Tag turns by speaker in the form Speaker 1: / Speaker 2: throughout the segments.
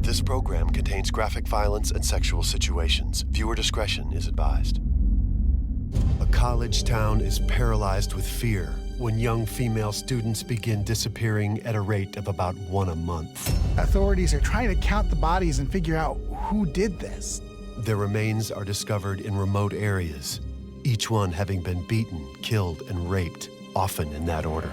Speaker 1: This program contains graphic violence and sexual situations. Viewer discretion is advised. A college town is paralyzed with fear when young female students begin disappearing at a rate of about one a month.
Speaker 2: Authorities are trying to count the bodies and figure out who did this.
Speaker 1: Their remains are discovered in remote areas, each one having been beaten, killed, and raped, often in that order.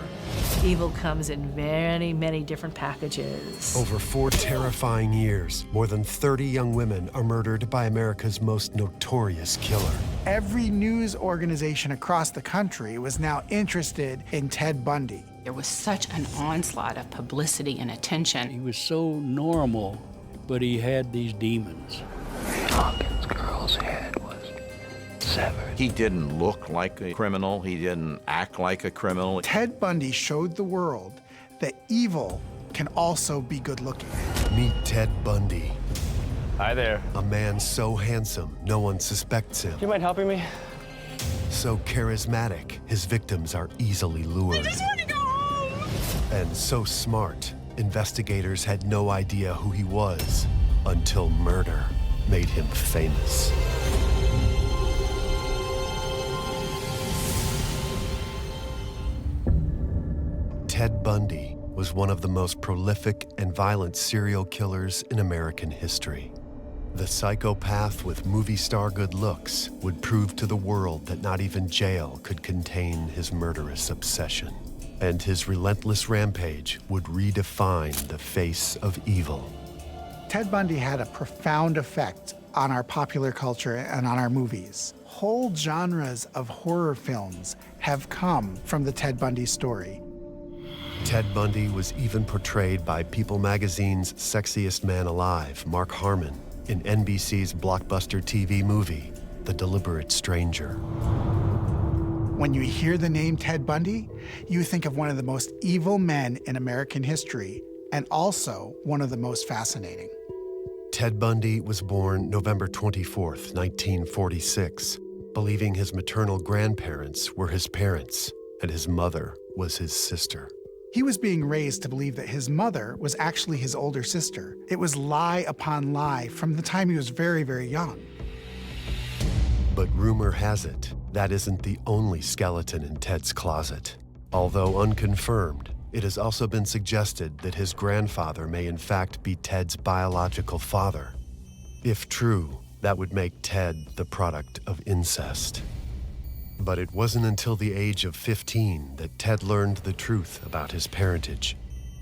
Speaker 3: Evil comes in many, many different packages.
Speaker 1: Over 4 terrifying years, more than 30 young women are murdered by America's most notorious killer.
Speaker 2: Every news organization across the country was now interested in Ted Bundy.
Speaker 4: There was such an onslaught of publicity and attention.
Speaker 5: He was so normal, but he had these demons.
Speaker 6: Hawkins' girl's head was severed.
Speaker 7: He didn't look like a criminal. He didn't act like a criminal.
Speaker 2: Ted Bundy showed the world that evil can also be good looking.
Speaker 1: Meet Ted Bundy.
Speaker 8: Hi there.
Speaker 1: A man so handsome, no one suspects him.
Speaker 8: Do you mind helping me?
Speaker 1: So charismatic, his victims are easily lured.
Speaker 3: I just want to go home!
Speaker 1: And so smart, investigators had no idea who he was until murder made him famous. Ted Bundy was one of the most prolific and violent serial killers in American history. The psychopath with movie star good looks would prove to the world that not even jail could contain his murderous obsession. And his relentless rampage would redefine the face of evil.
Speaker 2: Ted Bundy had a profound effect on our popular culture and on our movies. Whole genres of horror films have come from the Ted Bundy story.
Speaker 1: Ted Bundy was even portrayed by People magazine's Sexiest Man Alive, Mark Harmon, in NBC's blockbuster TV movie, The Deliberate Stranger.
Speaker 2: When you hear the name Ted Bundy, you think of one of the most evil men in American history, and also one of the most fascinating.
Speaker 1: Ted Bundy was born November 24th, 1946, believing his maternal grandparents were his parents and his mother was his sister.
Speaker 2: He was being raised to believe that his mother was actually his older sister. It was lie upon lie from the time he was very, very young.
Speaker 1: But rumor has it, that isn't the only skeleton in Ted's closet. Although unconfirmed, it has also been suggested that his grandfather may in fact be Ted's biological father. If true, that would make Ted the product of incest. But it wasn't until the age of 15 that Ted learned the truth about his parentage.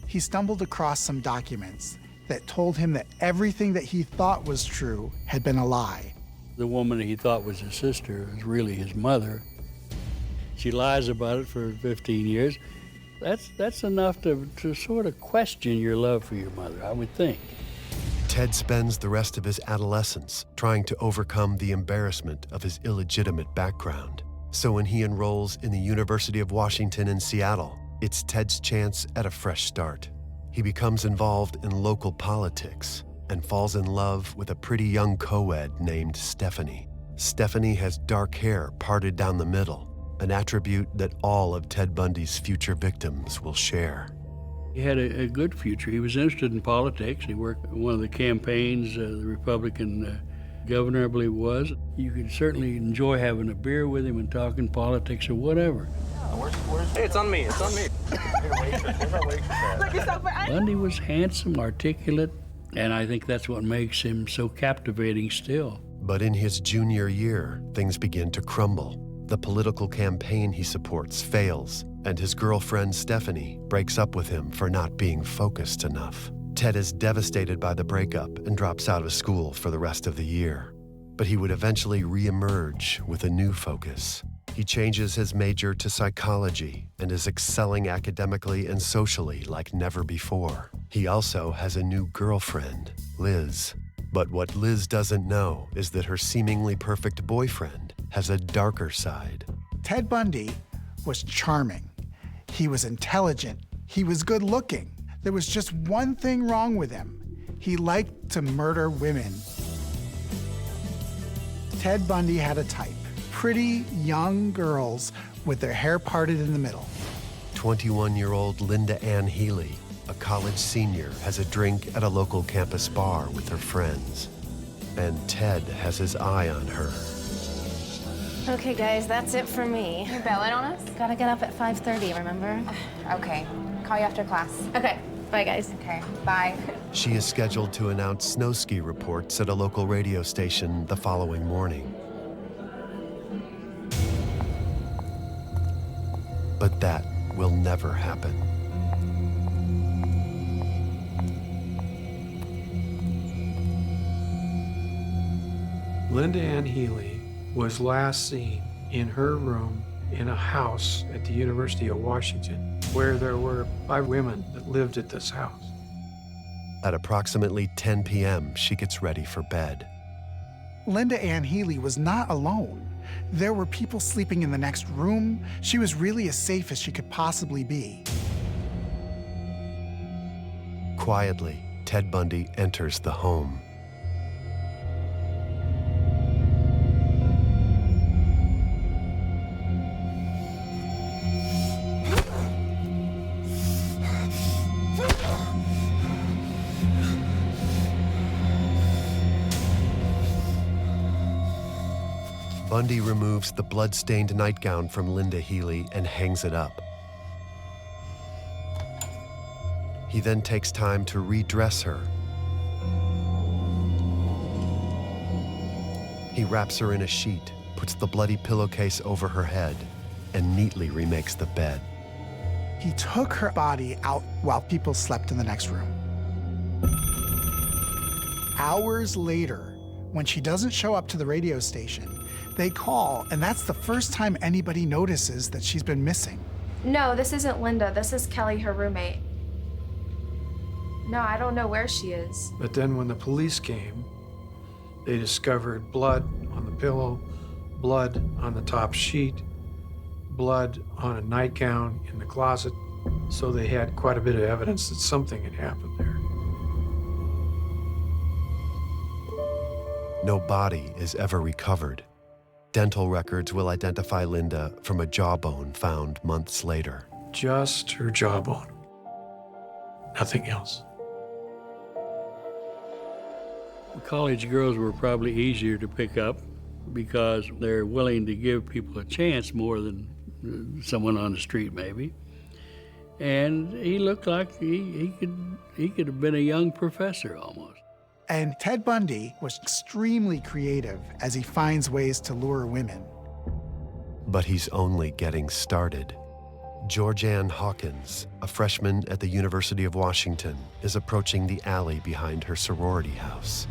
Speaker 2: He stumbled across some documents that told him that everything that he thought was true had been a lie.
Speaker 5: The woman he thought was his sister is really his mother. She lies about it for 15 years. That's enough to sort of question your love for your mother, I would think.
Speaker 1: Ted spends the rest of his adolescence trying to overcome the embarrassment of his illegitimate background. So when he enrolls in the University of Washington in Seattle, it's Ted's chance at a fresh start. He becomes involved in local politics and falls in love with a pretty young co-ed named Stephanie. Stephanie has dark hair parted down the middle, an attribute that all of Ted Bundy's future victims will share.
Speaker 5: He had a good future. He was interested in politics. He worked in one of the campaigns, the Republican governor, I believe it was. You could certainly enjoy having a beer with him and talking politics or whatever.
Speaker 8: Hey, it's on me, it's on me.
Speaker 5: Bundy was handsome, articulate, and I think that's what makes him so captivating still.
Speaker 1: But in his junior year, things begin to crumble. The political campaign he supports fails, and his girlfriend Stephanie breaks up with him for not being focused enough. Ted is devastated by the breakup and drops out of school for the rest of the year. But he would eventually reemerge with a new focus. He changes his major to psychology and is excelling academically and socially like never before. He also has a new girlfriend, Liz. But what Liz doesn't know is that her seemingly perfect boyfriend has a darker side.
Speaker 2: Ted Bundy was charming. He was intelligent. He was good looking. There was just one thing wrong with him. He liked to murder women. Ted Bundy had a type. Pretty young girls with their hair parted in the middle.
Speaker 1: 21-year-old Linda Ann Healy a college senior has a drink at a local campus bar with her friends, and Ted has his eye on her.
Speaker 9: Okay, guys, that's it for me.
Speaker 10: You're bailing on us?
Speaker 9: Gotta get up at 5:30, remember?
Speaker 10: Okay. Call you after class.
Speaker 9: Okay, bye, guys.
Speaker 10: Okay, bye.
Speaker 1: She is scheduled to announce snow ski reports at a local radio station the following morning. But that will never happen.
Speaker 11: Linda Ann Healy was last seen in her room in a house at the University of Washington, where there were 5 women that lived at this house.
Speaker 1: At approximately 10 p.m., she gets ready for bed.
Speaker 2: Linda Ann Healy was not alone. There were people sleeping in the next room. She was really as safe as she could possibly be.
Speaker 1: Quietly, Ted Bundy enters the home. Bundy removes the blood-stained nightgown from Linda Healy and hangs it up. He then takes time to redress her. He wraps her in a sheet, puts the bloody pillowcase over her head, and neatly remakes the bed.
Speaker 2: He took her body out while people slept in the next room. Hours later, when she doesn't show up to the radio station, they call, and that's the first time anybody notices that she's been missing.
Speaker 12: No, this isn't Linda. This is Kelly, her roommate. No, I don't know where she is.
Speaker 11: But then when the police came, they discovered blood on the pillow, blood on the top sheet, blood on a nightgown in the closet. So they had quite a bit of evidence that something had happened there.
Speaker 1: No body is ever recovered. Dental records will identify Linda from a jawbone found months later.
Speaker 11: Just her jawbone. Nothing else.
Speaker 5: College girls were probably easier to pick up because they're willing to give people a chance more than someone on the street, maybe. And he looked like he could have been a young professor almost.
Speaker 2: And Ted Bundy was extremely creative as he finds ways to lure women.
Speaker 1: But he's only getting started. Georgianne Hawkins, a freshman at the University of Washington, is approaching the alley behind her sorority house.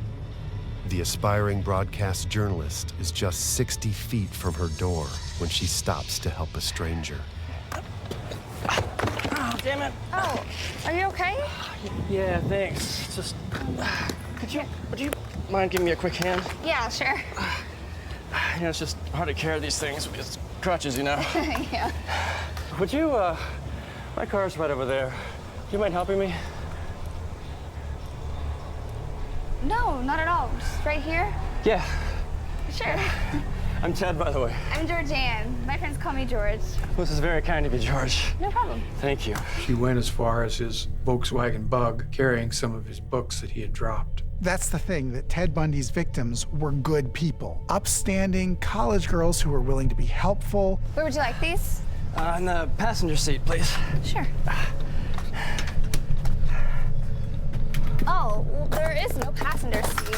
Speaker 1: The aspiring broadcast journalist is just 60 feet from her door when she stops to help a stranger.
Speaker 8: Oh, damn it.
Speaker 10: Oh, are you okay?
Speaker 8: Yeah, thanks. It's just, would you mind giving me a quick hand?
Speaker 10: Yeah, sure.
Speaker 8: You know, it's just hard to carry these things with these crutches, you know?
Speaker 10: Yeah.
Speaker 8: Would you, my car's right over there. Do you mind helping me?
Speaker 10: No, not at all. Just right here?
Speaker 8: Yeah.
Speaker 10: Sure.
Speaker 8: I'm Ted, by the way.
Speaker 10: I'm Georgianne. My friends call me George.
Speaker 8: This is very kind of you, George.
Speaker 10: No problem.
Speaker 8: Thank you.
Speaker 11: She went as far as his Volkswagen Bug, carrying some of his books that he had dropped.
Speaker 2: That's the thing, that Ted Bundy's victims were good people, upstanding college girls who were willing to be helpful.
Speaker 10: Where would you like these?
Speaker 8: In the passenger seat, please.
Speaker 10: Sure. Oh, well, there is no passenger seat.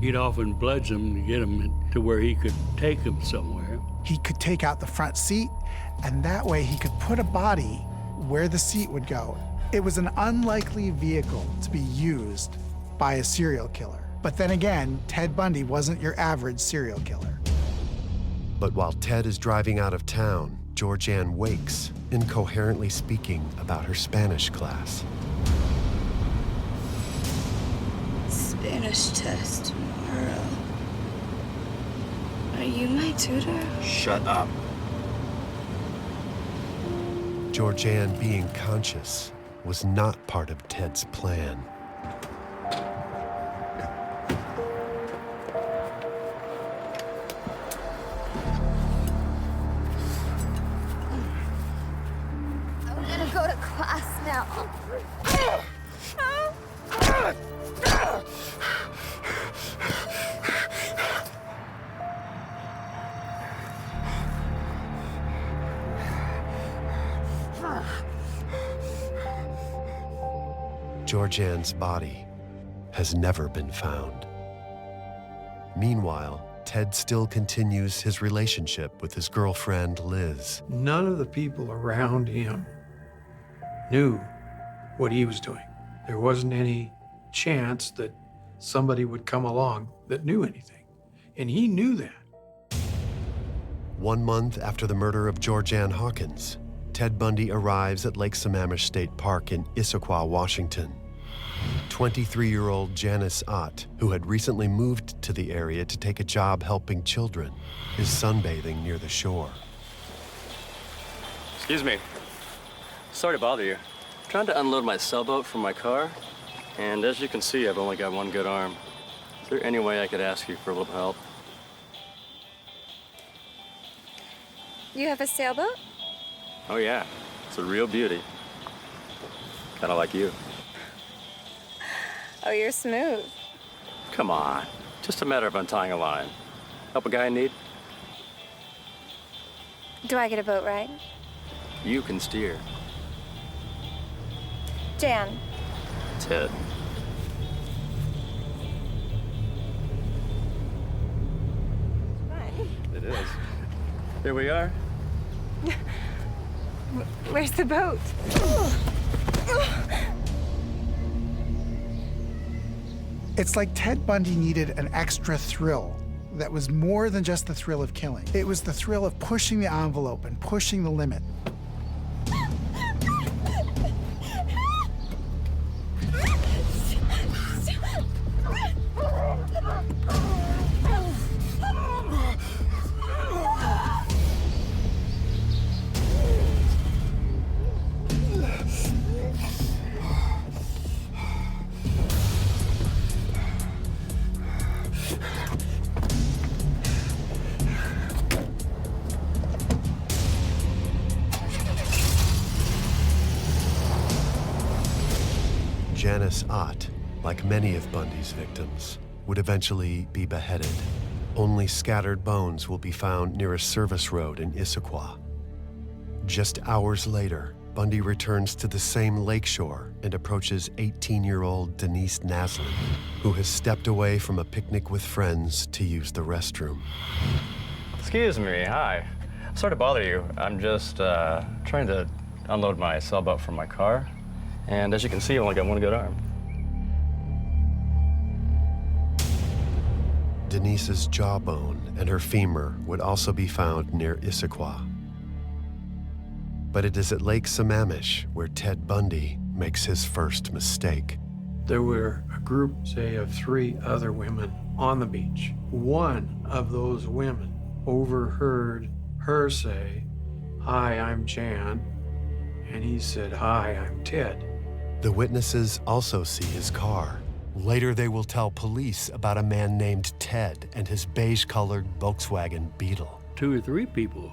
Speaker 5: He'd often bludge them to get them to where he could take them somewhere.
Speaker 2: He could take out the front seat, and that way he could put a body where the seat would go. It was an unlikely vehicle to be used by a serial killer. But then again, Ted Bundy wasn't your average serial killer.
Speaker 1: But while Ted is driving out of town, Georgianne wakes, incoherently speaking about her Spanish class.
Speaker 9: Spanish test tomorrow. Are you my tutor?
Speaker 7: Shut up.
Speaker 1: Georgianne being conscious was not part of Ted's plan.
Speaker 10: now.
Speaker 1: Georgianne's body has never been found. Meanwhile, Ted still continues his relationship with his girlfriend, Liz.
Speaker 11: None of the people around him knew what he was doing. There wasn't any chance that somebody would come along that knew anything. And he knew that.
Speaker 1: 1 month after the murder of Georgianne Hawkins, Ted Bundy arrives at Lake Sammamish State Park in Issaquah, Washington. 23-year-old Janice Ott, who had recently moved to the area to take a job helping children, is sunbathing near the shore.
Speaker 8: Excuse me. Sorry to bother you. I'm trying to unload my sailboat from my car, and as you can see, I've only got one good arm. Is there any way I could ask you for a little help?
Speaker 10: You have a sailboat?
Speaker 8: Oh yeah, it's a real beauty. Kind of like you.
Speaker 10: Oh, you're smooth.
Speaker 8: Come on, just a matter of untying a line. Help a guy in need?
Speaker 10: Do I get a boat ride?
Speaker 8: You can steer.
Speaker 10: Jan.
Speaker 8: Ted. It is. Here we are.
Speaker 10: Where's the boat?
Speaker 2: It's like Ted Bundy needed an extra thrill that was more than just the thrill of killing. It was the thrill of pushing the envelope and pushing the limit.
Speaker 1: Janice Ott, like many of Bundy's victims, would eventually be beheaded. Only scattered bones will be found near a service road in Issaquah. Just hours later, Bundy returns to the same lakeshore and approaches 18-year-old Denise Naslin, who has stepped away from a picnic with friends to use the restroom.
Speaker 8: Excuse me, hi. Sorry to bother you. I'm just trying to unload my sailboat from my car. And as you can see, I've only got one good arm.
Speaker 1: Denise's jawbone and her femur would also be found near Issaquah. But it is at Lake Sammamish where Ted Bundy makes his first mistake.
Speaker 11: There were a group, say, of 3 other women on the beach. One of those women overheard her say, "Hi, I'm Jan," and he said, "Hi, I'm Ted."
Speaker 1: The witnesses also see his car. Later, they will tell police about a man named Ted and his beige-colored Volkswagen Beetle.
Speaker 5: 2 or 3 people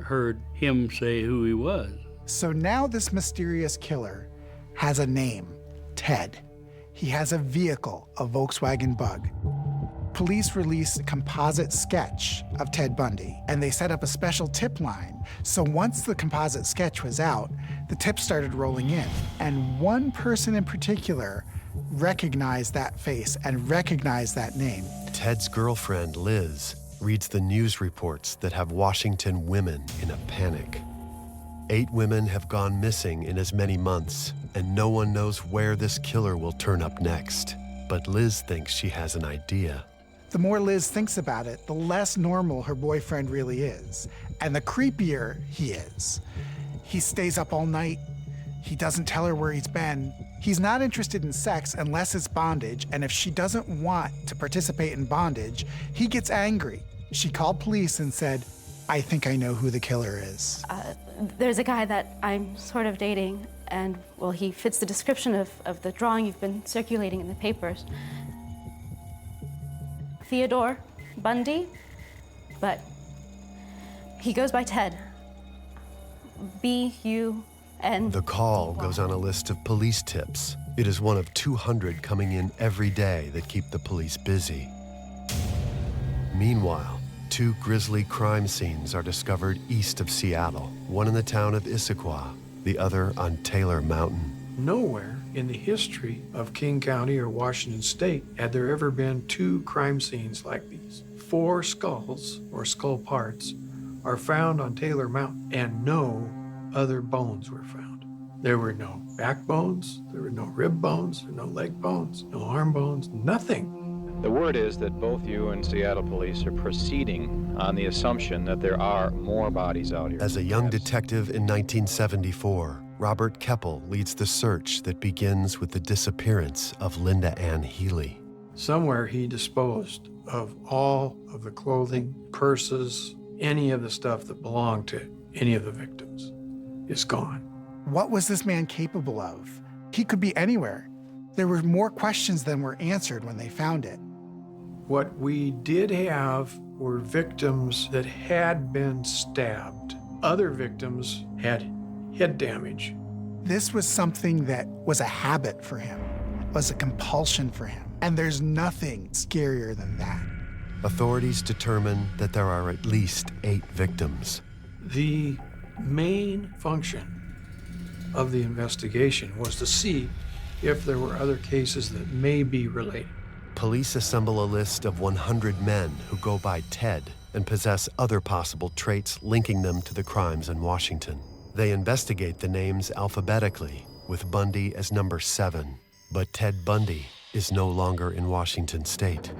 Speaker 5: heard him say who he was.
Speaker 2: So now this mysterious killer has a name, Ted. He has a vehicle, a Volkswagen Bug. Police released a composite sketch of Ted Bundy, and they set up a special tip line. So once the composite sketch was out, the tips started rolling in. And one person in particular recognized that face and recognized that name.
Speaker 1: Ted's girlfriend, Liz, reads the news reports that have Washington women in a panic. 8 women have gone missing in as many months, and no one knows where this killer will turn up next. But Liz thinks she has an idea.
Speaker 2: The more Liz thinks about it, the less normal her boyfriend really is, and the creepier he is. He stays up all night. He doesn't tell her where he's been. He's not interested in sex unless it's bondage, and if she doesn't want to participate in bondage, he gets angry. She called police and said, "I think I know who the killer is."
Speaker 13: There's a guy that I'm sort of dating, and, well, he fits the description of the drawing you've been circulating in the papers. Theodore Bundy, but he goes by Ted. B-U-N-D-Y. And
Speaker 1: The call goes on a list of police tips. It is one of 200 coming in every day that keep the police busy. Meanwhile, 2 grisly crime scenes are discovered east of Seattle, one in the town of Issaquah, the other on Taylor Mountain.
Speaker 11: Nowhere in the history of King County or Washington State had there ever been 2 crime scenes like these. 4 skulls, or skull parts, are found on Taylor Mountain, and no other bones were found. There were no backbones, there were no rib bones, there were no leg bones, no arm bones, nothing.
Speaker 14: The word is that both you and Seattle police are proceeding on the assumption that there are more bodies out here.
Speaker 1: As a young detective in 1974, Robert Keppel leads the search that begins with the disappearance of Linda Ann Healy.
Speaker 11: Somewhere he disposed of all of the clothing, purses, any of the stuff that belonged to any of the victims is gone.
Speaker 2: What was this man capable of? He could be anywhere. There were more questions than were answered when they found it.
Speaker 11: What we did have were victims that had been stabbed. Other victims had head damage.
Speaker 2: This was something that was a habit for him, was a compulsion for him. And there's nothing scarier than that.
Speaker 1: Authorities determine that there are at least 8 victims.
Speaker 11: The main function of the investigation was to see if there were other cases that may be related.
Speaker 1: Police assemble a list of 100 men who go by Ted and possess other possible traits linking them to the crimes in Washington. They investigate the names alphabetically, with Bundy as number 7. But Ted Bundy is no longer in Washington state.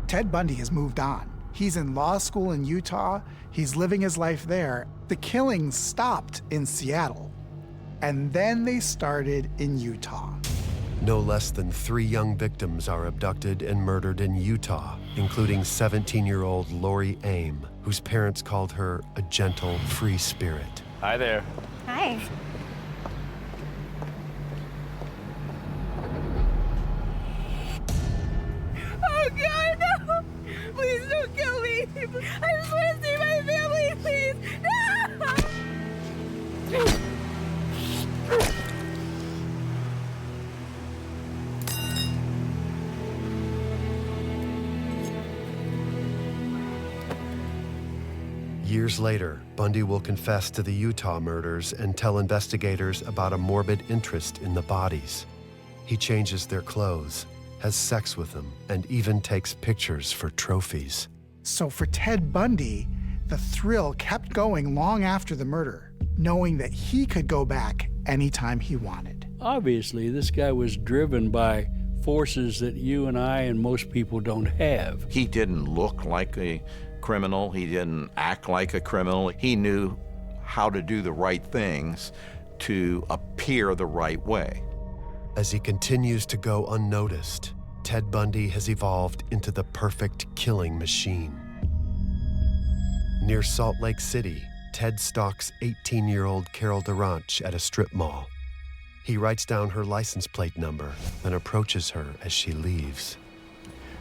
Speaker 2: Ted Bundy has moved on. He's in law school in Utah. He's living his life there. The killings stopped in Seattle, and then they started in Utah.
Speaker 1: No less than 3 young victims are abducted and murdered in Utah, including 17-year-old Lori Aim, whose parents called her a gentle, free spirit.
Speaker 8: Hi there.
Speaker 10: Hi.
Speaker 15: Oh, God, no! Please don't kill me! I just want to see my family, please! No!
Speaker 1: Years later, Bundy will confess to the Utah murders and tell investigators about a morbid interest in the bodies. He changes their clothes, has sex with them, and even takes pictures for trophies.
Speaker 2: So for Ted Bundy, the thrill kept going long after the murder, knowing that he could go back anytime he wanted.
Speaker 5: Obviously, this guy was driven by forces that you and I and most people don't have.
Speaker 7: He didn't look like a criminal. He didn't act like a criminal. He knew how to do the right things to appear the right way.
Speaker 1: As he continues to go unnoticed, Ted Bundy has evolved into the perfect killing machine. Near Salt Lake City, Ted stalks 18-year-old Carol Durant at a strip mall. He writes down her license plate number, then approaches her as she leaves.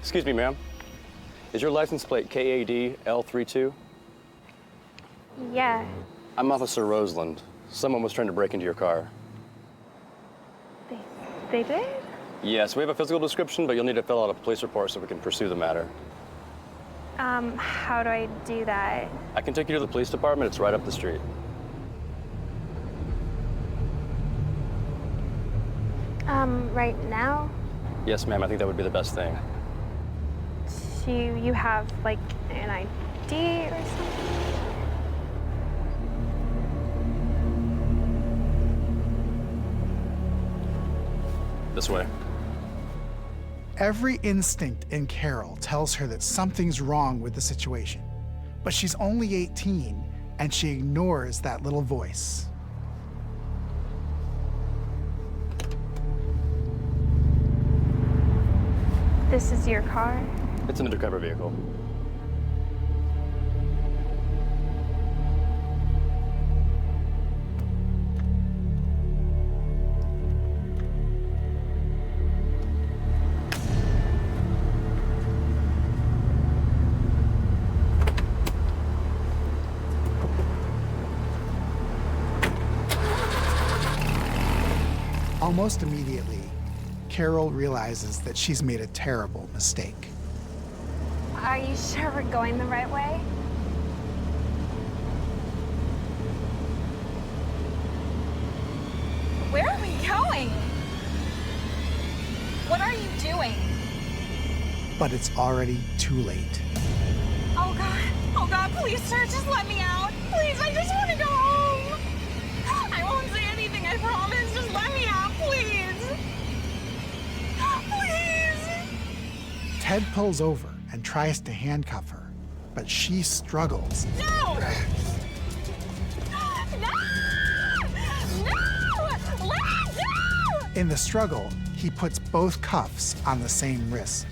Speaker 8: Excuse me, ma'am. Is your license plate KAD L32?
Speaker 10: Yeah.
Speaker 8: I'm Officer Roseland. Someone was trying to break into your car.
Speaker 10: They did?
Speaker 8: Yes, we have a physical description, but you'll need to fill out a police report so we can pursue the matter.
Speaker 10: How do I do that?
Speaker 8: I can take you to the police department. It's right up the street.
Speaker 10: Right now?
Speaker 8: Yes, ma'am. I think that would be the best thing.
Speaker 10: Do you have, like, an ID or something?
Speaker 8: This way.
Speaker 2: Every instinct in Carol tells her that something's wrong with the situation, but she's only 18 and she ignores that little voice.
Speaker 10: This is your car?
Speaker 8: It's an undercover vehicle.
Speaker 2: Almost immediately, Carol realizes that she's made a terrible mistake.
Speaker 10: Are you sure we're going the right way?
Speaker 15: Where are we going? What are you doing?
Speaker 2: But it's already too late.
Speaker 15: Oh God, please, sir, just let me out. Please, I just want to go home. I won't say anything, I promise. Just let me out, please. Please.
Speaker 2: Ted pulls over and tries to handcuff her, but she struggles.
Speaker 15: No! No! No! Let go!
Speaker 2: In the struggle, he puts both cuffs on the same wrist.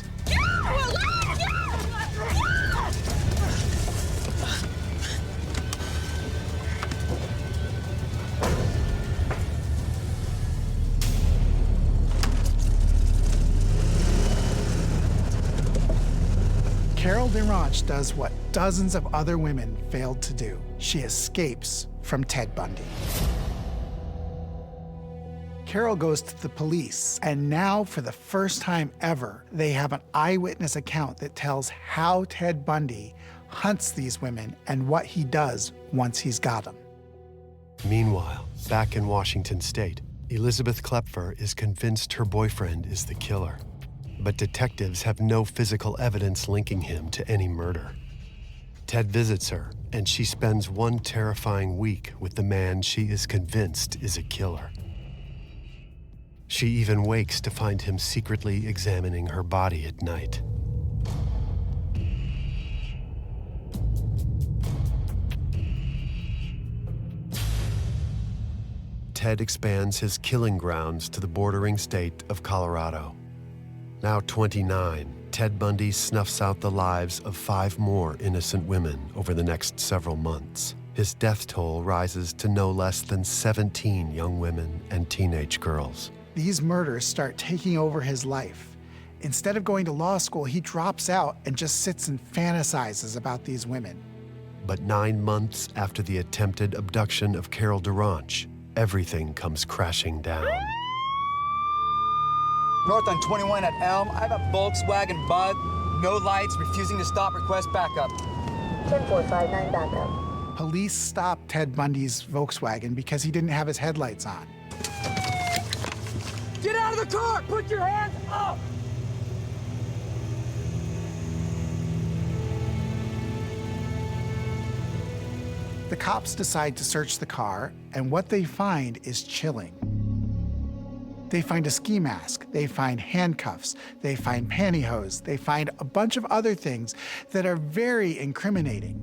Speaker 2: Carol DeRanch does what dozens of other women failed to do. She escapes from Ted Bundy. Carol goes to the police, and now, for the first time ever, they have an eyewitness account that tells how Ted Bundy hunts these women and what he does once he's got them.
Speaker 1: Meanwhile, back in Washington State, Elizabeth Klepfer is convinced her boyfriend is the killer. But detectives have no physical evidence linking him to any murder. Ted visits her, and she spends one terrifying week with the man she is convinced is a killer. She even wakes to find him secretly examining her body at night. Ted expands his killing grounds to the bordering state of Colorado. Now 29, Ted Bundy snuffs out the lives of 5 more innocent women over the next several months. His death toll rises to no less than 17 young women and teenage girls.
Speaker 2: These murders start taking over his life. Instead of going to law school, he drops out and just sits and fantasizes about these women.
Speaker 1: But 9 months after the attempted abduction of Carol DeRanch, everything comes crashing down.
Speaker 16: North on 21 at Elm. I have a Volkswagen Bug. No lights, refusing to stop, request backup.
Speaker 2: 10459 backup. Police stopped Ted Bundy's Volkswagen because he didn't have his headlights on.
Speaker 16: Get out of the car! Put your hands up!
Speaker 2: The cops decide to search the car, and what they find is chilling. They find a ski mask, they find handcuffs, they find pantyhose, they find a bunch of other things that are very incriminating.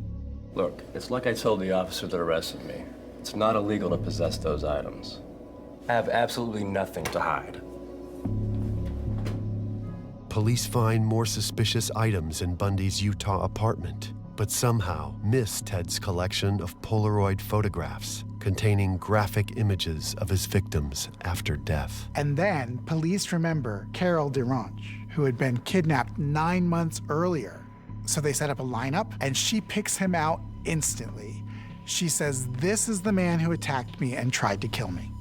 Speaker 8: Look, it's like I told the officer that arrested me. It's not illegal to possess those items. I have absolutely nothing to hide.
Speaker 1: Police find more suspicious items in Bundy's Utah apartment, but somehow miss Ted's collection of Polaroid photographs containing graphic images of his victims after death.
Speaker 2: And then police remember Carol DeRanch, who had been kidnapped 9 months earlier. So they set up a lineup, and she picks him out instantly. She says, "This is the man who attacked me and tried to kill me."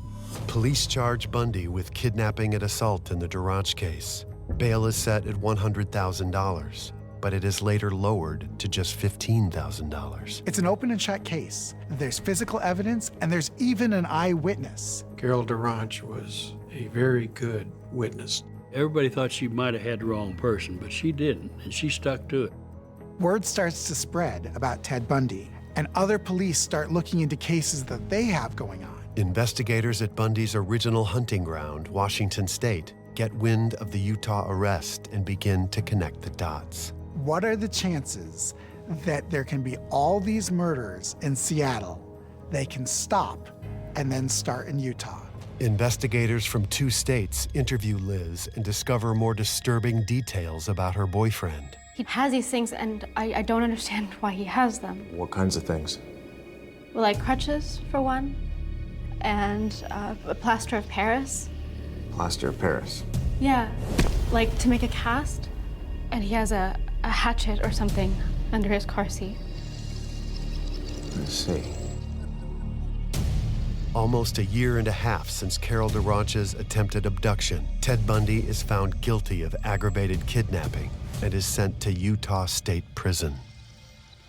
Speaker 1: Police charge Bundy with kidnapping and assault in the DeRanch case. Bail is set at $100,000, but it is later lowered to just $15,000.
Speaker 2: It's an open and shut case. There's physical evidence, and there's even an eyewitness.
Speaker 11: Carol DeRanch was a very good witness.
Speaker 5: Everybody thought she might have had the wrong person, but she didn't, and she stuck to it.
Speaker 2: Word starts to spread about Ted Bundy, and other police start looking into cases that they have going on.
Speaker 1: Investigators at Bundy's original hunting ground, Washington State, get wind of the Utah arrest and begin to connect the dots.
Speaker 2: What are the chances that there can be all these murders in Seattle, they can stop, and then start in Utah?
Speaker 1: Investigators from 2 states interview Liz and discover more disturbing details about her boyfriend.
Speaker 13: He has these things, and I don't understand why he has them.
Speaker 17: What kinds of things?
Speaker 13: Well, like crutches, for one, and a plaster of Paris.
Speaker 17: Plaster of Paris?
Speaker 13: Yeah, like to make a cast. And he has a hatchet or something under his car seat.
Speaker 17: Let's see.
Speaker 1: Almost a year and a half since Carol DeRanch's attempted abduction, Ted Bundy is found guilty of aggravated kidnapping and is sent to Utah State Prison.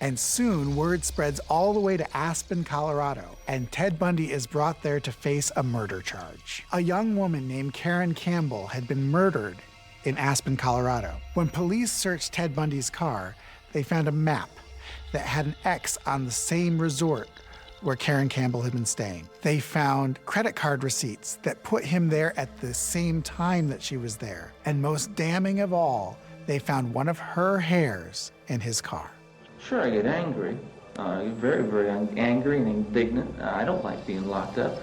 Speaker 2: And soon, word spreads all the way to Aspen, Colorado, and Ted Bundy is brought there to face a murder charge. A young woman named Karen Campbell had been murdered in Aspen, Colorado. When police searched Ted Bundy's car, they found a map that had an X on the same resort where Karen Campbell had been staying. They found credit card receipts that put him there at the same time that she was there. And most damning of all, they found one of her hairs in his car.
Speaker 18: Sure, I get angry. Very, very angry and indignant. I don't like being locked up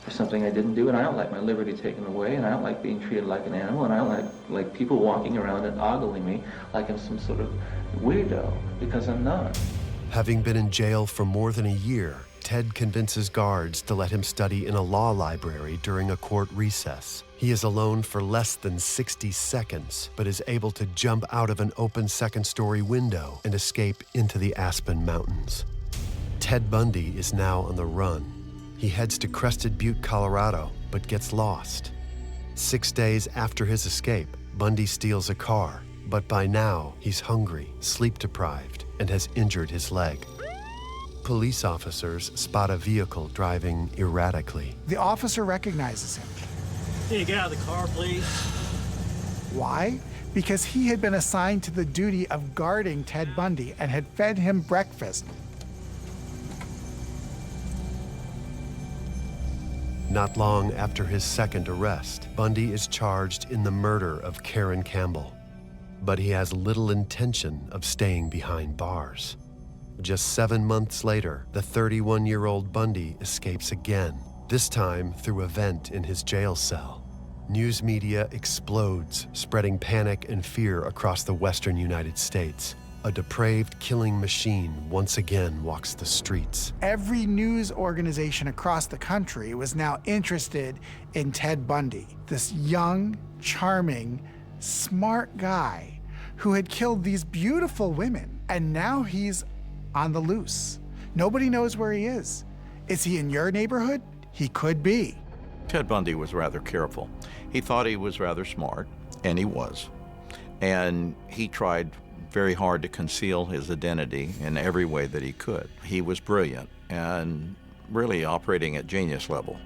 Speaker 18: for something I didn't do, and I don't like my liberty taken away, and I don't like being treated like an animal, and I don't like people walking around and ogling me like I'm some sort of weirdo, because I'm not.
Speaker 1: Having been in jail for more than a year, Ted convinces guards to let him study in a law library during a court recess. He is alone for less than 60 seconds, but is able to jump out of an open second-story window and escape into the Aspen Mountains. Ted Bundy is now on the run. He heads to Crested Butte, Colorado, but gets lost. 6 days after his escape, Bundy steals a car, but by now he's hungry, sleep-deprived, and has injured his leg. Police officers spot a vehicle driving erratically.
Speaker 2: The officer recognizes him.
Speaker 19: Can you get out of the car, please?
Speaker 2: Why? Because he had been assigned to the duty of guarding Ted Bundy and had fed him breakfast.
Speaker 1: Not long after his second arrest, Bundy is charged in the murder of Karen Campbell. But he has little intention of staying behind bars. Just 7 months later, the 31-year-old Bundy escapes again, this time through a vent in his jail cell. News media explodes, spreading panic and fear across the western United States. A depraved killing machine once again walks the streets.
Speaker 2: Every news organization across the country was now interested in Ted Bundy, this young, charming, smart guy who had killed these beautiful women, and now he's on the loose. Nobody knows where he is. Is he in your neighborhood? He could be.
Speaker 7: Ted Bundy was rather careful. He thought he was rather smart, and he was. And he tried very hard to conceal his identity in every way that he could. He was brilliant and really operating at genius level.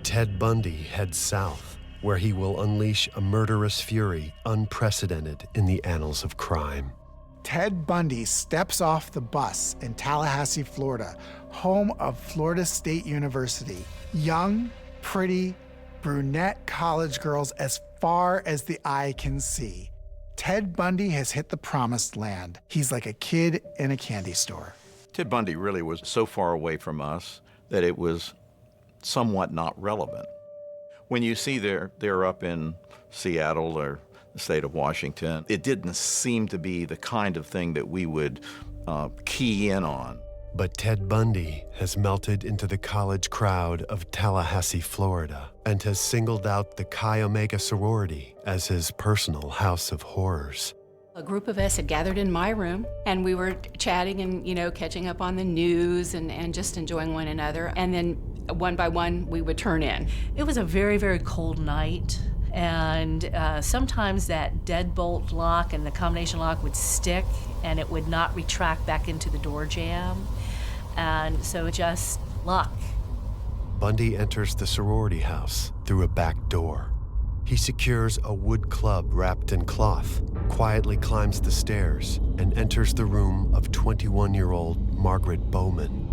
Speaker 1: Ted Bundy heads south, where he will unleash a murderous fury unprecedented in the annals of crime.
Speaker 2: Ted Bundy steps off the bus in Tallahassee, Florida, home of Florida State University. Young, pretty, brunette college girls as far as the eye can see. Ted Bundy has hit the promised land. He's like a kid in a candy store.
Speaker 7: Ted Bundy really was so far away from us that it was somewhat not relevant. When you see they're up in Seattle or the state of Washington, it didn't seem to be the kind of thing that we would key in on.
Speaker 1: But Ted Bundy has melted into the college crowd of Tallahassee, Florida, and has singled out the Chi Omega sorority as his personal house of horrors.
Speaker 4: A group of us had gathered in my room, and we were chatting and, catching up on the news and just enjoying one another. And then one by one, we would turn in.
Speaker 3: It was a very, very cold night. And sometimes that deadbolt lock and the combination lock would stick and it would not retract back into the door jamb. And so just luck.
Speaker 1: Bundy enters the sorority house through a back door. He secures a wood club wrapped in cloth, quietly climbs the stairs, and enters the room of 21-year-old Margaret Bowman.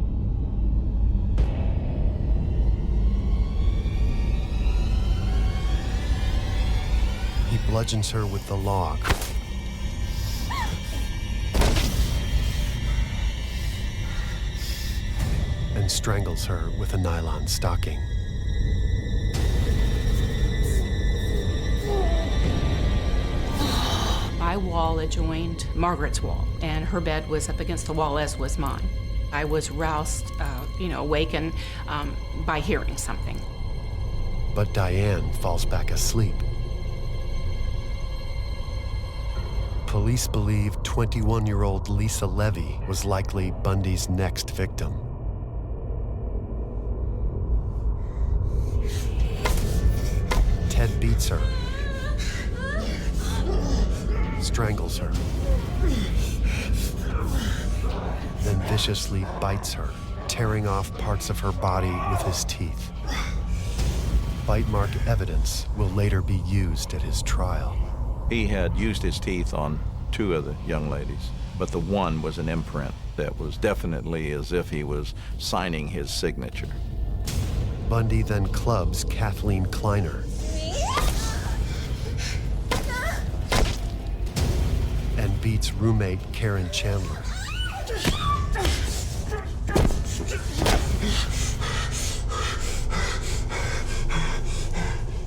Speaker 1: He bludgeons her with the log. And strangles her with a nylon stocking.
Speaker 4: My wall adjoined Margaret's wall, and her bed was up against the wall, as was mine. I was roused, awakened by hearing something.
Speaker 1: But Diane falls back asleep. Police believe 21-year-old Lisa Levy was likely Bundy's next victim. beats her, strangles her, then viciously bites her, tearing off parts of her body with his teeth. Bite mark evidence will later be used at his trial.
Speaker 7: He had used his teeth on 2 of the young ladies, but the one was an imprint that was definitely as if he was signing his signature.
Speaker 1: Bundy then clubs Kathleen Kleiner and beats roommate Karen Chandler.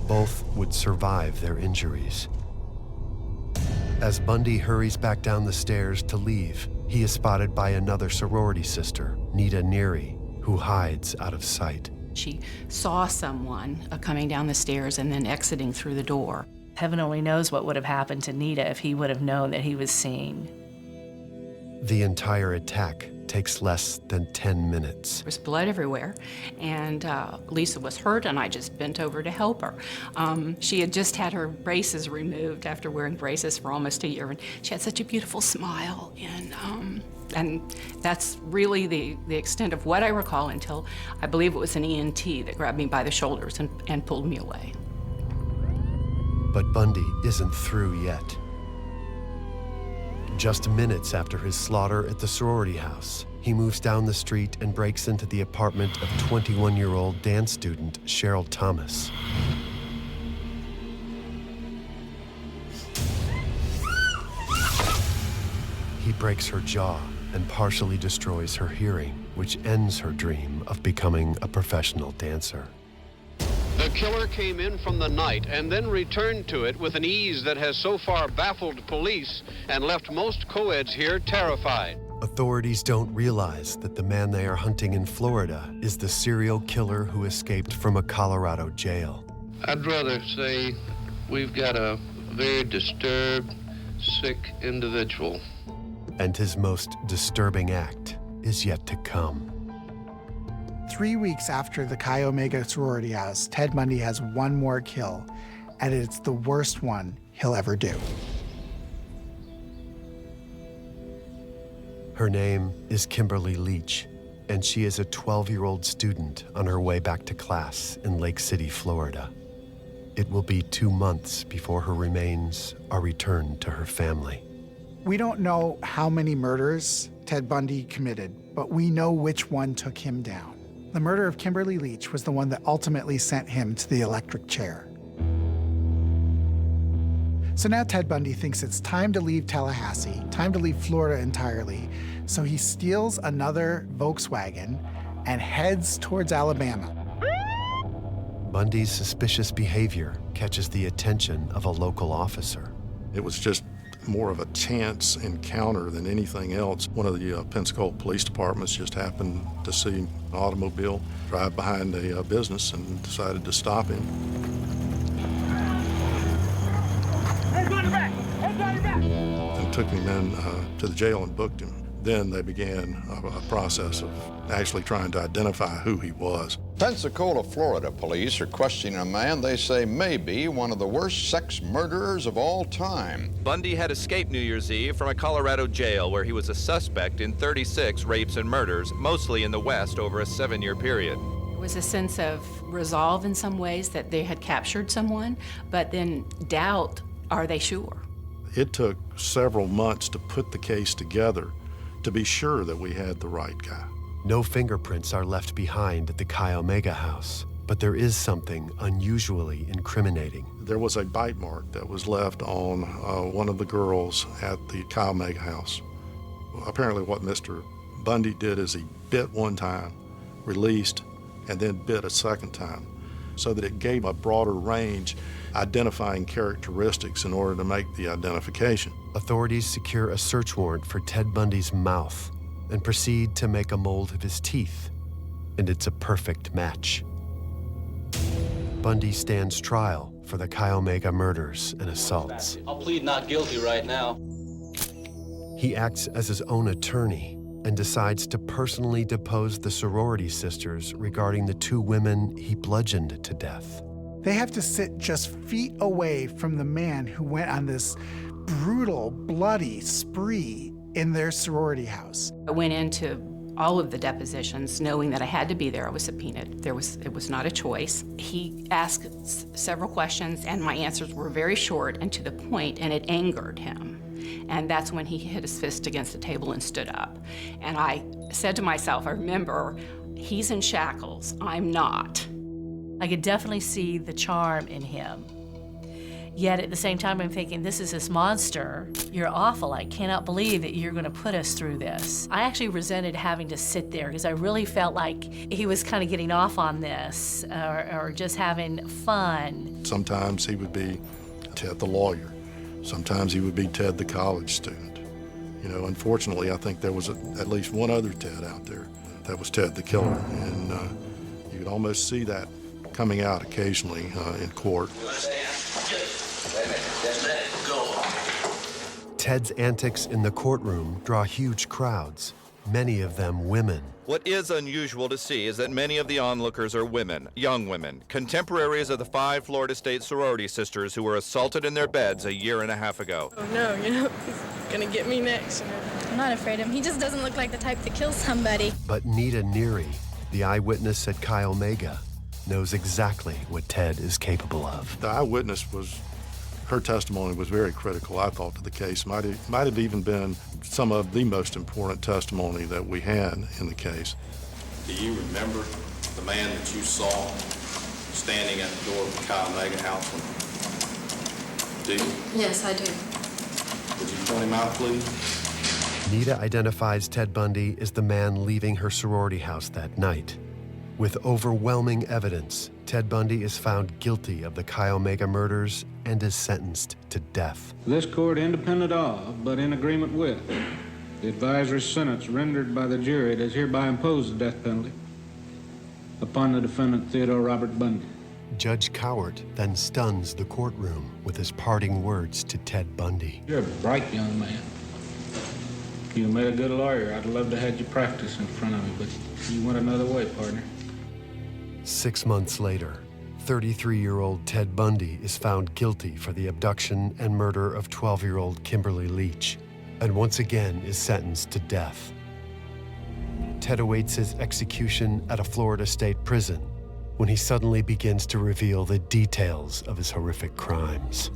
Speaker 1: Both would survive their injuries. As Bundy hurries back down the stairs to leave, he is spotted by another sorority sister, Nita Neary, who hides out of sight.
Speaker 4: She saw someone coming down the stairs and then exiting through the door.
Speaker 3: Heaven only knows what would have happened to Nita if he would have known that he was seen.
Speaker 1: The entire attack takes less than 10 minutes.
Speaker 4: There was blood everywhere, and Lisa was hurt, and I just bent over to help her. She had just had her braces removed after wearing braces for almost a year, and she had such a beautiful smile, and that's really the extent of what I recall until I believe it was an ENT that grabbed me by the shoulders and pulled me away.
Speaker 1: But Bundy isn't through yet. Just minutes after his slaughter at the sorority house, he moves down the street and breaks into the apartment of 21-year-old dance student Cheryl Thomas. He breaks her jaw and partially destroys her hearing, which ends her dream of becoming a professional dancer.
Speaker 20: The killer came in from the night and then returned to it with an ease that has so far baffled police and left most co-eds here terrified.
Speaker 1: Authorities don't realize that the man they are hunting in Florida is the serial killer who escaped from a Colorado jail.
Speaker 20: I'd rather say we've got a very disturbed, sick individual.
Speaker 1: And his most disturbing act is yet to come.
Speaker 2: 3 weeks after the Chi Omega sorority house, Ted Bundy has one more kill, and it's the worst one he'll ever do.
Speaker 1: Her name is Kimberly Leach, and she is a 12-year-old student on her way back to class in Lake City, Florida. It will be 2 months before her remains are returned to her family.
Speaker 2: We don't know how many murders Ted Bundy committed, but we know which one took him down. The murder of Kimberly Leach was the one that ultimately sent him to the electric chair. So now Ted Bundy thinks it's time to leave Tallahassee, time to leave Florida entirely. So he steals another Volkswagen and heads towards Alabama.
Speaker 1: Bundy's suspicious behavior catches the attention of a local officer.
Speaker 21: It was just more of a chance encounter than anything else. One of the Pensacola police departments just happened to see an automobile drive behind a business and decided to stop him. And took him in to the jail and booked him. Then they began a process of actually trying to identify who he was.
Speaker 22: Pensacola, Florida police are questioning a man they say may be one of the worst sex murderers of all time.
Speaker 23: Bundy had escaped New Year's Eve from a Colorado jail where he was a suspect in 36 rapes and murders, mostly in the West over a 7-year period.
Speaker 4: There was a sense of resolve in some ways that they had captured someone, but then doubt, are they sure?
Speaker 21: It took several months to put the case together to be sure that we had the right guy.
Speaker 1: No fingerprints are left behind at the Chi Omega house, but there is something unusually incriminating.
Speaker 21: There was a bite mark that was left on one of the girls at the Chi Omega house. Apparently what Mr. Bundy did is he bit one time, released, and then bit a second time, so that it gave a broader range identifying characteristics in order to make the identification.
Speaker 1: Authorities secure a search warrant for Ted Bundy's mouth and proceed to make a mold of his teeth, and it's a perfect match. Bundy stands trial for the Chi Omega murders and assaults.
Speaker 8: I'll plead not guilty right now.
Speaker 1: He acts as his own attorney and decides to personally depose the sorority sisters regarding the 2 women he bludgeoned to death.
Speaker 2: They have to sit just feet away from the man who went on this brutal, bloody spree in their sorority house.
Speaker 4: I went into all of the depositions knowing that I had to be there. I was subpoenaed. It was not a choice. He asked several questions, and my answers were very short and to the point, and it angered him. And that's when he hit his fist against the table and stood up. And I said to myself, I remember, he's in shackles, I'm not.
Speaker 3: I could definitely see the charm in him. Yet at the same time, I'm thinking, this is this monster. You're awful. I cannot believe that you're going to put us through this. I actually resented having to sit there because I really felt like he was kind of getting off on this or just having fun.
Speaker 21: Sometimes he would be Ted the lawyer. Sometimes he would be Ted the college student. You know, unfortunately, I think there was at least one other Ted out there. That was Ted the killer. And you could almost see that coming out occasionally in court.
Speaker 1: Ted's antics in the courtroom draw huge crowds, many of them women.
Speaker 23: What is unusual to see is that many of the onlookers are women, young women, contemporaries of the 5 Florida State sorority sisters who were assaulted in their beds a year and a half ago.
Speaker 6: Oh no, he's gonna get me next.
Speaker 9: I'm not afraid of him. He just doesn't look like the type to kill somebody.
Speaker 1: But Nita Neary, the eyewitness at Chi Omega, knows exactly what Ted is capable of.
Speaker 21: The eyewitness her testimony was very critical, I thought, to the case. Might have even been some of the most important testimony that we had in the case.
Speaker 12: Do you remember the man that you saw standing at the door of the Chi Omega house? Do you?
Speaker 9: Yes, I do.
Speaker 12: Would you point him out, please?
Speaker 1: Nita identifies Ted Bundy as the man leaving her sorority house that night. With overwhelming evidence, Ted Bundy is found guilty of the Chi Omega murders and is sentenced to death.
Speaker 24: This court, independent of, but in agreement with, the advisory sentence rendered by the jury, does hereby impose the death penalty upon the defendant, Theodore Robert Bundy.
Speaker 1: Judge Cowart then stuns the courtroom with his parting words to Ted Bundy.
Speaker 24: You're a bright young man. You made a good lawyer. I'd love to have you practice in front of me, but you went another way, partner.
Speaker 1: 6 months later, 33-year-old Ted Bundy is found guilty for the abduction and murder of 12-year-old Kimberly Leach, and once again is sentenced to death. Ted awaits his execution at a Florida state prison when he suddenly begins to reveal the details of his horrific crimes.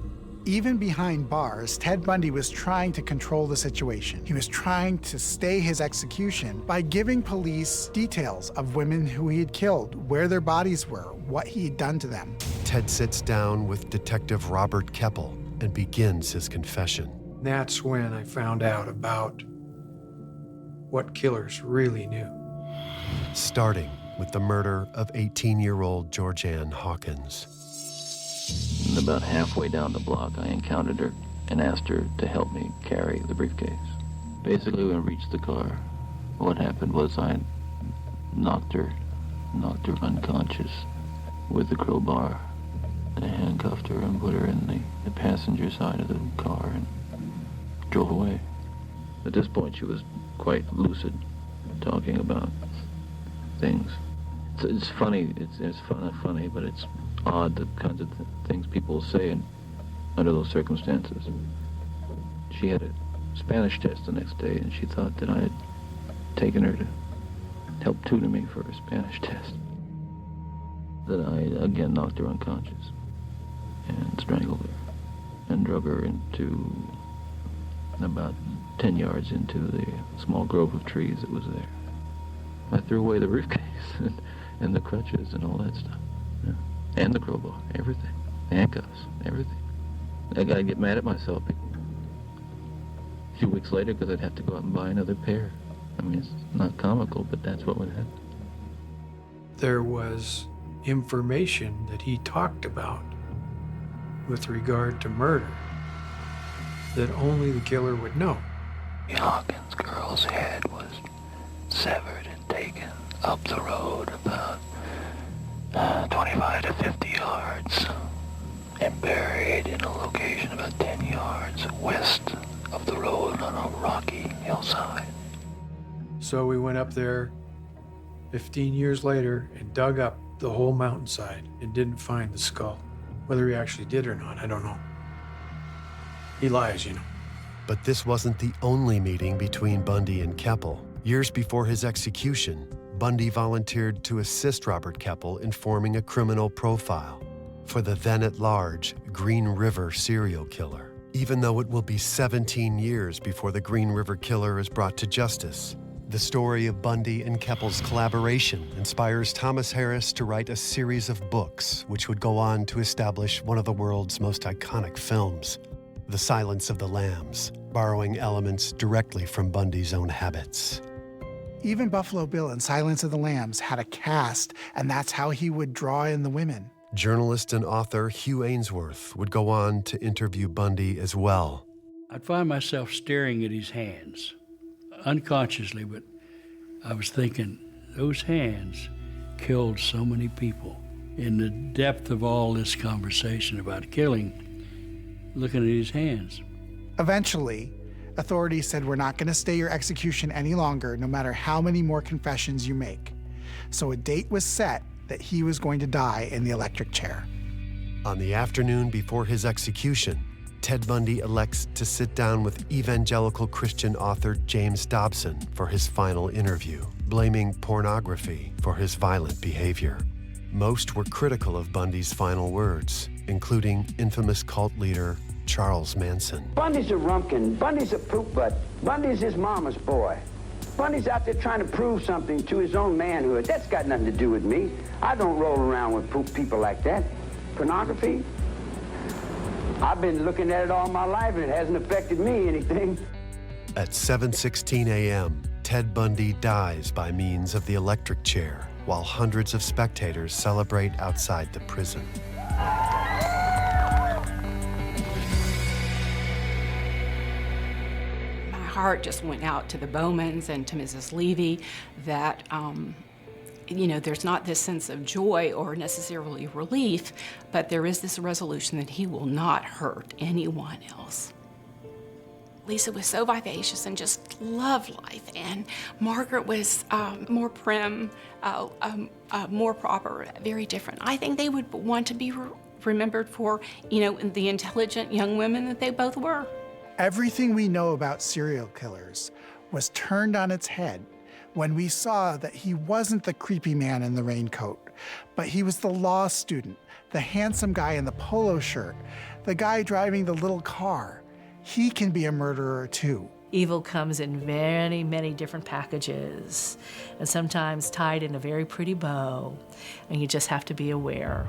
Speaker 2: Even behind bars, Ted Bundy was trying to control the situation. He was trying to stay his execution by giving police details of women who he had killed, where their bodies were, what he had done to them.
Speaker 1: Ted sits down with Detective Robert Keppel and begins his confession.
Speaker 11: That's when I found out about what killers really knew.
Speaker 1: Starting with the murder of 18-year-old Georgianne Hawkins.
Speaker 18: And about halfway down the block, I encountered her and asked her to help me carry the briefcase. Basically, when I reached the car, what happened was I knocked her unconscious with the crowbar. And I handcuffed her and put her in the passenger side of the car and drove away. At this point, she was quite lucid, talking about things. It's funny, it's not funny, but it's odd, the kinds of things people say under those circumstances. She had a Spanish test the next day, and she thought that I had taken her to help tutor me for a Spanish test. That I, again, knocked her unconscious and strangled her and drug her into about 10 yards into the small grove of trees that was there. I threw away the briefcase and the crutches and all that stuff. Yeah. And the crowbar, everything. Handcuffs, everything. I gotta get mad at myself a few weeks later because I'd have to go out and buy another pair. I mean, it's not comical, but that's what would happen.
Speaker 11: There was information that he talked about with regard to murder that only the killer would know.
Speaker 18: The Hawkins girl's head was severed and taken up the road about 25 to 50 yards and buried in a location about 10 yards west of the road on a rocky hillside.
Speaker 11: So we went up there 15 years later and dug up the whole mountainside and didn't find the skull. Whether he actually did or not, I don't know. He lies, you know.
Speaker 1: But this wasn't the only meeting between Bundy and Keppel. Years before his execution, Bundy volunteered to assist Robert Keppel in forming a criminal profile for the then-at-large Green River serial killer. Even though it will be 17 years before the Green River killer is brought to justice, the story of Bundy and Keppel's collaboration inspires Thomas Harris to write a series of books which would go on to establish one of the world's most iconic films, The Silence of the Lambs, borrowing elements directly from Bundy's own habits.
Speaker 2: Even Buffalo Bill in Silence of the Lambs had a cast, and that's how he would draw in the women.
Speaker 1: Journalist and author Hugh Ainsworth would go on to interview Bundy as well.
Speaker 5: I'd find myself staring at his hands, unconsciously, but I was thinking, those hands killed so many people. In the depth of all this conversation about killing, looking at his hands.
Speaker 2: Eventually, authorities said, we're not going to stay your execution any longer, no matter how many more confessions you make. So a date was set that he was going to die in the electric chair.
Speaker 1: On the afternoon before his execution, Ted Bundy elects to sit down with evangelical Christian author James Dobson for his final interview, blaming pornography for his violent behavior. Most were critical of Bundy's final words, including infamous cult leader Charles Manson.
Speaker 10: Bundy's a rumpkin. Bundy's a poop butt. Bundy's his mama's boy. Bundy's out there trying to prove something to his own manhood. That's got nothing to do with me. I don't roll around with poop people like that. Pornography? I've been looking at it all my life and it hasn't affected me anything.
Speaker 1: At 7:16 a.m., Ted Bundy dies by means of the electric chair, while hundreds of spectators celebrate outside the prison.
Speaker 4: Heart just went out to the Bowmans and to Mrs. Levy that, you know, there's not this sense of joy or necessarily relief, but there is this resolution that he will not hurt anyone else. Lisa was so vivacious and just loved life, and Margaret was more prim, more proper, very different. I think they would want to be remembered for, you know, the intelligent young women that they both were.
Speaker 2: Everything we know about serial killers was turned on its head when we saw that he wasn't the creepy man in the raincoat, but he was the law student, the handsome guy in the polo shirt, the guy driving the little car. He can be a murderer too.
Speaker 3: Evil comes in many, many different packages, and sometimes tied in a very pretty bow, and you just have to be aware.